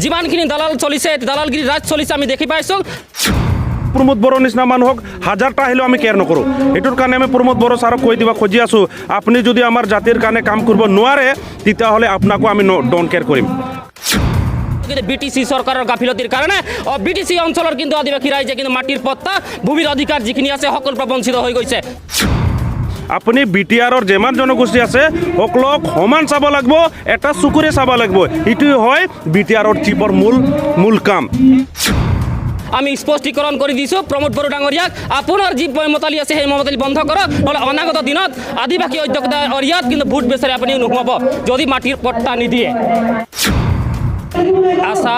যিমানখিনি দালাল চলিছে দালালগিৰি ৰাজ চলিছে আমি দেখি পাইছোঁ। প্ৰমোদ বড়ো নিচিনা মানুষ হাজাৰটা আহিলেও আমি কেয়াৰ নকৰোঁ। এইটোৰ কাৰণে আমি প্ৰমোদ বড়ো ছাৰক কৈ দিব খুজি আছোঁ, আপুনি যদি আমাৰ জাতিৰ কাৰণে কাম কৰিব নোৱাৰে তেতিয়াহ'লে আপোনাকো আমি ডোন্ট কেয়াৰ কৰিম। বিটিসি সরকারের গাফিলতির কারণে বিটিসি অঞ্চলের কিন্তু আদিবাসী রাইজে কিন্তু মাটির পট্টা ভূমির অধিকার যিখিনি আছে সকল বঞ্চিত হয়ে গৈছে। আপুনি বিটিআৰৰ যিমান জনগোষ্ঠী আছে সকলক সমান চাব লাগিব, এটা চকুৰে চাব লাগিব। এইটোৱে হয় বিটিআৰৰ চিফৰ মূল কাম। আমি স্পষ্টীকৰণ কৰে দিছোঁ প্ৰমোদ বড়ো ডাঙৰিয়াক, আপোনাৰ যি মতালি আছে সেই মতালি বন্ধ কৰক, নহ'লে অনাগত দিনত আদিবাসী অধ্যক্ষতা অৰিয়াত কিন্তু ভোট বিচাৰি আপুনি নোসোমাব যদি মাটিৰ পট্টা নিদিয়ে। আশা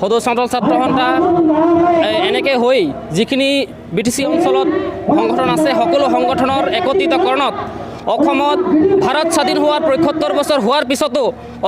সদৌ চান্তল ছাত্ৰ সন্থা এনেকৈ হৈ যিখিনি বিটিচি অঞ্চলত সংগঠন আছে সকলো সংগঠনৰ একত্ৰিতকৰণত অসমত ভাৰত স্বাধীন হোৱাৰ ৭৫ বছৰ হোৱাৰ পিছতো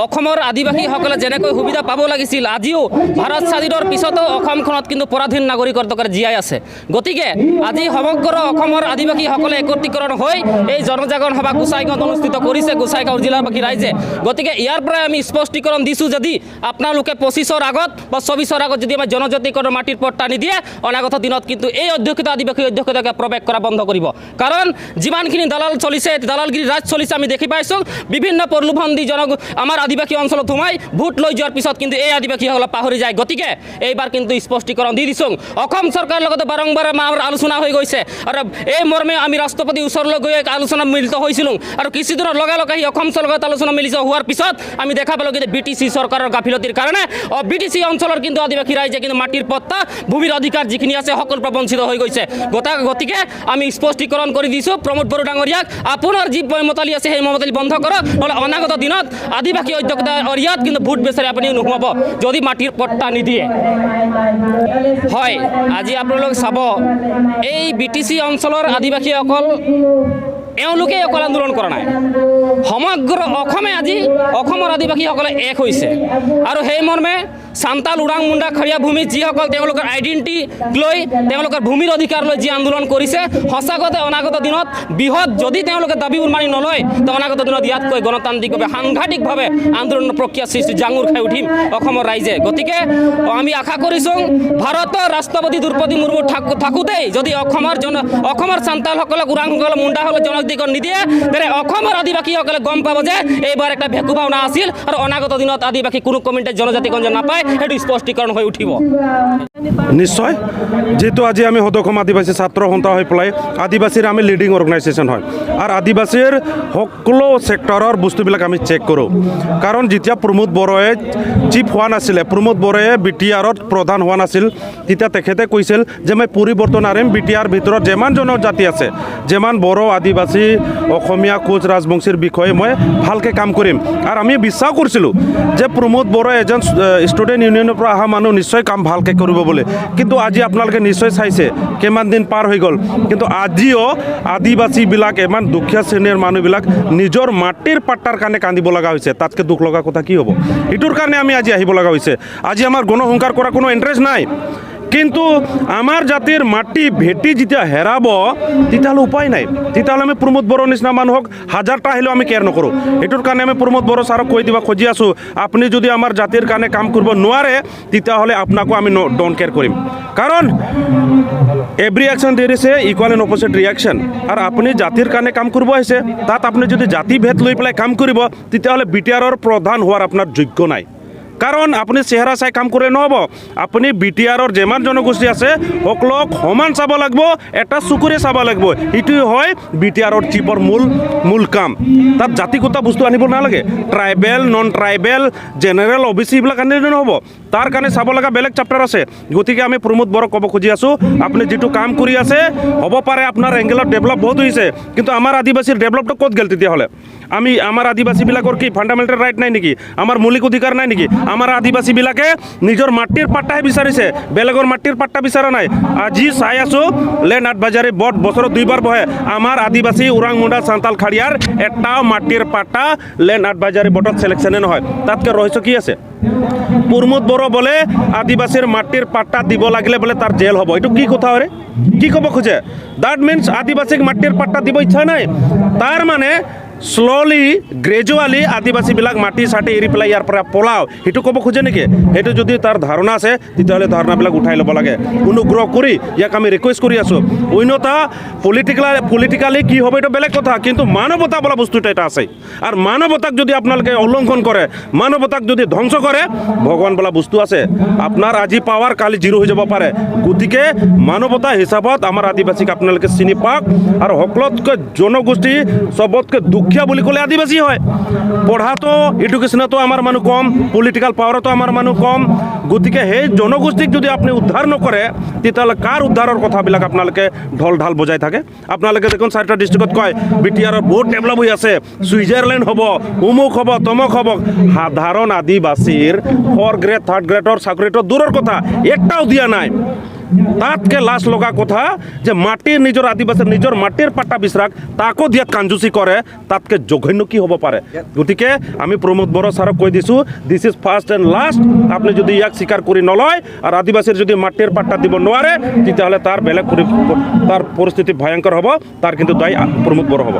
অসমৰ আদিবাসীসকলে যেনেকৈ সুবিধা পাব লাগিছিল, আজিও ভাৰত স্বাধীনৰ পিছতো অসমখনত কিন্তু পৰাধীন নাগৰিকৰ দৰে জীয়াই আছে। গতিকে আজি সমগ্ৰ অসমৰ আদিবাসীসকলে একত্ৰীকৰণ হৈ এই জনজাগৰণ সভা গোসাইগাঁৱত অনুষ্ঠিত কৰিছে গোসাইগাঁও জিলাবাসী ৰাইজে। গতিকে ইয়াৰ পৰাই আমি স্পষ্টীকৰণ দিছোঁ, যদি আপোনালোকে ২৫ৰ আগত বা ২৪ৰ আগত যদি আমাৰ জনজাতিকৰণৰ মাটিৰ পট্টা নিদিয়ে অনাগত দিনত কিন্তু এই অধ্যক্ষতা আদিবাসী অধ্যক্ষতাকে প্ৰৱেশ কৰা বন্ধ কৰিব। কাৰণ যিমানখিনি দালাল চলিছে দালালগিৰি ৰাজ চলিছে আমি দেখি পাইছোঁ। বিভিন্ন প্ৰলোভন দি আমাৰ আদিবাসী অঞ্চলত সোমাই ভোট লৈ যোৱাৰ পিছত কিন্তু এই আদিবাসীসকলে পাহৰি যায়। গতিকে এইবাৰ কিন্তু স্পষ্টীকৰণ দি দিছোঁ। অসম চৰকাৰৰ লগতে বাৰম্বাৰ আমাৰ আলোচনা হৈ গৈছে আৰু এই মৰ্মে আমি ৰাষ্ট্ৰপতিৰ ওচৰলৈ গৈ আলোচনা মিলিত হৈছিলোঁ আৰু কিছুদিনৰ লগে লগে সেই অসম চৰকাৰৰ আলোচনা মিলিত হোৱাৰ পিছত আমি দেখা পালোঁ যে বিটিচি চৰকাৰৰ গাফিলতিৰ কাৰণে বিটিচি অঞ্চলৰ কিন্তু আদিবাসী ৰাইজে কিন্তু মাটিৰ পট্টা ভূমিৰ অধিকাৰ যিখিনি আছে সকল বঞ্চিত হৈ গৈছে। গতিকে আমি স্পষ্টীকৰণ কৰি দিছোঁ প্ৰমোদ বড়ো ডাঙৰিয়াক, আপোনাৰ যি মতালি আছে সেই মতালি বন্ধ কৰক, নহ'লে অনাগত দিনত আদিবাসী অধ্যক্ষতা অৰিয়াত কিন্তু ভোট বিচাৰি আপুনি নোসোমাব যদি মাটিৰ পট্টা নিদিয়ে। হয়, আজি আপোনালোক চাব এই বিটিচি অঞ্চলৰ আদিবাসীসকল এওঁলোকে অকল আন্দোলন কৰা নাই, সমগ্ৰ অসমে আজি অসমৰ আদিবাসীসকলে এক হৈছে আৰু সেই মৰ্মে চান্তাল ওৰাং মুণ্ডা খৰীয়া ভূমিত যিসকল তেওঁলোকৰ আইডেণ্টিটি লৈ তেওঁলোকৰ ভূমিৰ অধিকাৰ লৈ যি আন্দোলন কৰিছে, সঁচাকতে অনাগত দিনত বৃহৎ যদি তেওঁলোকে দাবীবোৰ মানি নলয় তো অনাগত দিনত ইয়াতকৈ গণতান্ত্ৰিকভাৱে সাংঘাতিকভাৱে আন্দোলনৰ প্ৰক্ৰিয়া সৃষ্টি জাঙুৰ খাই উঠিম অসমৰ ৰাইজে। গতিকে আমি আশা কৰিছোঁ ভাৰতৰ ৰাষ্ট্ৰপতি দ্ৰৌপদী মুৰ্মু থাকোঁতেই যদি অসমৰ চান্তালসকলক ওৰাংসকলক মুণ্ডাসকলক জনজাতিকৰণ নিদিয়ে তেনে অসমৰ আদিবাসীসকলে গম পাব যে এইবাৰ একটা ভেকু ভাওনা আছিল আৰু অনাগত দিনত আদিবাসী কোনো কমিউনিটিত জনজাতিকৰণ নাপায়, সেইটো স্পষ্টীকৰণ হৈ উঠিব। নিশ্চয়, যেহেতু আজি আমি সদৌ আদিবাসী ছাত্ৰ সন্থা হৈ পেলাই আদিবাসীৰ আমি লিডিং অৰ্গেনাইজেশ্যন হয় আৰু আদিবাসীৰ সকলো ছেক্টৰৰ বস্তুবিলাক আমি চেক কৰোঁ। কাৰণ যেতিয়া প্ৰমোদ বড়োৱে চিফ হোৱা নাছিলে, প্ৰমোদ বড়োৱে বিটিআৰত প্ৰধান হোৱা নাছিল, তেতিয়া তেখেতে কৈছিল যে মই পৰিৱৰ্তন আনিম, বিটিআৰ ভিতৰত যিমান জনজাতি আছে, যিমান বড়ো আদিবাসী অসমীয়া কোচ ৰাজবংশীৰ বিষয়ে মই ভালকৈ কাম কৰিম। আৰু আমি বিশ্বাস কৰিছিলোঁ যে প্ৰমোদ বড়ো এজন ষ্টুডেণ্ট ইউনিয়নৰ পৰা অহা মানুহ নিশ্চয় কাম ভালকৈ কৰিব বুলি। কিন্তু আজি আপোনালোকে নিশ্চয় চাইছে কিমান দিন পাৰ হৈ গ'ল, কিন্তু আজিও আদিবাসীবিলাক ইমান দুখীয়া শ্ৰেণীৰ মানুহবিলাক নিজৰ মাটিৰ পাট্টাৰ কাৰণে কান্দিব লগা হৈছে। তাতকৈ দুখ লগা কথা কি হ'ব? এইটোৰ কাৰণে আমি আজি আহিব লগা হৈছে। আজি আমাৰ গণসংহাৰ কৰা কোনো ইণ্টাৰেষ্ট নাই, কিন্তু আমাৰ জাতিৰ মাটি ভেটি যেতিয়া হেৰাব তেতিয়াহ'লে উপায় নাই। তেতিয়াহ'লে আমি প্ৰমোদ বড়ো নিচিনা মানুহক হাজাৰটা আহিলেও আমি কেয়াৰ নকৰোঁ। এইটোৰ কাৰণে আমি প্ৰমোদ বড়ো ছাৰক কৈ দিব খুজি আছোঁ, আপুনি যদি আমাৰ জাতিৰ কাৰণে কাম কৰিব নোৱাৰে তেতিয়াহ'লে আপোনাকো আমি ডোন্ট কেয়াৰ কৰিম। কাৰণ এভৰি একশ্যন দেৰ is a equal and opposite reaction. আৰু আপুনি জাতিৰ কাৰণে কাম কৰিব আহিছে, তাত আপুনি যদি জাতি ভেদ লৈ পেলাই কাম কৰিব তেতিয়াহ'লে বিটিআৰৰ প্ৰধান হোৱাৰ আপোনাৰ যোগ্য নাই। কাৰণ আপুনি চেহেৰা চাই কাম কৰি নহ'ব, আপুনি বিটিআৰৰ যিমান জনগোষ্ঠী আছে সকলক সমান চাব লাগিব, এটা চকুৰে চাব লাগিব। এইটোৱে হয় বিটিআৰৰ চিফৰ মূল কাম। তাত জাতিগত বস্তু আনিব নালাগে, tribal non tribal general OBC এইবিলাক আনিলে নহ'ব, তাৰ কাৰণে চাব লগা বেলেগ চেপ্টাৰ আছে। গতিকে আমি প্ৰমোদ বড়োক ক'ব খুজি আছোঁ, আপুনি যিটো কাম কৰি আছে হ'ব পাৰে আপোনাৰ এংগেলত ডেভেলপ বহুত হৈছে, কিন্তু আমাৰ আদিবাসীৰ ডেভেলপটো ক'ত গ'ল? তেতিয়াহ'লে আমাৰ আদিবাসীবিলাকৰ কি ফাণ্ডামেণ্টেল ৰাইট নাই নেকি? আমাৰ মৌলিক অধিকাৰ নাই নেকি? আমাৰ আদিবাসীবিলাকে নিজৰ মাটিৰ পাট্টাহে বিচাৰিছে, বেলেগৰ মাটিৰ পাট্টা বিচৰা নাই। আজি চাই আছোঁ লেণ্ড এডভাইজাৰী বৰ্ড বছৰত 2বাৰ বহে, আমাৰ আদিবাসী ওৰাং মুণ্ডা চান্তাল খাৰিয়াৰ এটাও মাটিৰ পাট্টা লেণ্ড এডভাইজাৰী বৰ্ডত চিলেকশ্যনে নহয়। তাতকৈ ৰহস্য কি আছে? প্ৰমোদ বড়ো বোলে আদিবাসীৰ মাটিৰ পাট্টা দিব লাগিলে বোলে তাৰ জেল হ'ব। এইটো কি কথা হয়? কি ক'ব খোজে? দ্যাট মিনছ আদিবাসীক মাটিৰ পাট্টা দিব ইচ্ছা নাই। তাৰ মানে শ্ল'লি গ্ৰেজুৱেলি আদিবাসীবিলাক মাটি চাটি এৰি পেলাই ইয়াৰ পৰা পলাও সেইটো ক'ব খোজে নেকি? সেইটো যদি তাৰ ধাৰণা আছে তেতিয়াহ'লে ধাৰণাবিলাক উঠাই ল'ব লাগে। অনুগ্ৰহ কৰি ইয়াক আমি ৰিকুৱেষ্ট কৰি আছোঁ। অন্যথা পলিটিকেলি কি হ'ব এইটো বেলেগ কথা, কিন্তু মানৱতা বোলা বস্তু এটা আছে। আৰু মানৱতাক যদি আপোনালোকে উল্লংঘন কৰে, মানৱতাক যদি ধ্বংস কৰে, ভগৱান বোলা বস্তু আছে। আপোনাৰ আজি পাৱাৰ কালি জিৰ' হৈ যাব পাৰে। গতিকে মানৱতা হিচাপত আমাৰ আদিবাসীক আপোনালোকে চিনি পাওক। আৰু সকলোতকৈ জনগোষ্ঠী চবতকৈ দুখীয়া বুলি ক'লে আদিবাসী হয়। পঢ়াটো এডুকেশ্যনতো আমাৰ মানুহ কম, পলিটিকেল পাৱাৰতো আমাৰ মানুহ কম। গতিকে সেই জনগোষ্ঠীক যদি আপুনি উদ্ধাৰ নকৰে তেতিয়াহ'লে কাৰ উদ্ধাৰৰ কথাবিলাক আপোনালোকে ঢল ঢাল বজাই থাকে? আপোনালোকে দেখোন 4টা ডিষ্ট্ৰিক্টত কয় BTR বহুত ডেভেলপ হৈ আছে, ছুইজাৰলেণ্ড হ'ব, অমুক হ'ব, তমুক হ'ব। সাধাৰণ আদিবাসীৰ 4th গ্ৰেড 3rd গ্ৰেডৰ চাকৰিটো দূৰৰ কথা, একটাও দিয়া নাই। তাতকে লাজ লগা কথা যে মাটিৰ নিজৰ আদিবাসীৰ নিজৰ মাটিৰ পাট্টা বিচৰাক তাকো দিয়াত কাঞ্জুচি কৰে, তাতকে জঘন্য কি হ'ব পাৰে? গতিকে আমি প্ৰমোদ বড়ো ছাৰক কৈ দিছোঁ, this is first and last. আপুনি যদি ইয়াক স্বীকাৰ কৰি নলয় আৰু আদিবাসীৰ যদি মাটিৰ পাট্টা দিব নোৱাৰে তেতিয়াহ'লে তাৰ বেলেগ তাৰ পৰিস্থিতি ভয়ংকৰ হ'ব। তাৰ কিন্তু দায়ী প্ৰমোদ বড়ো হ'ব।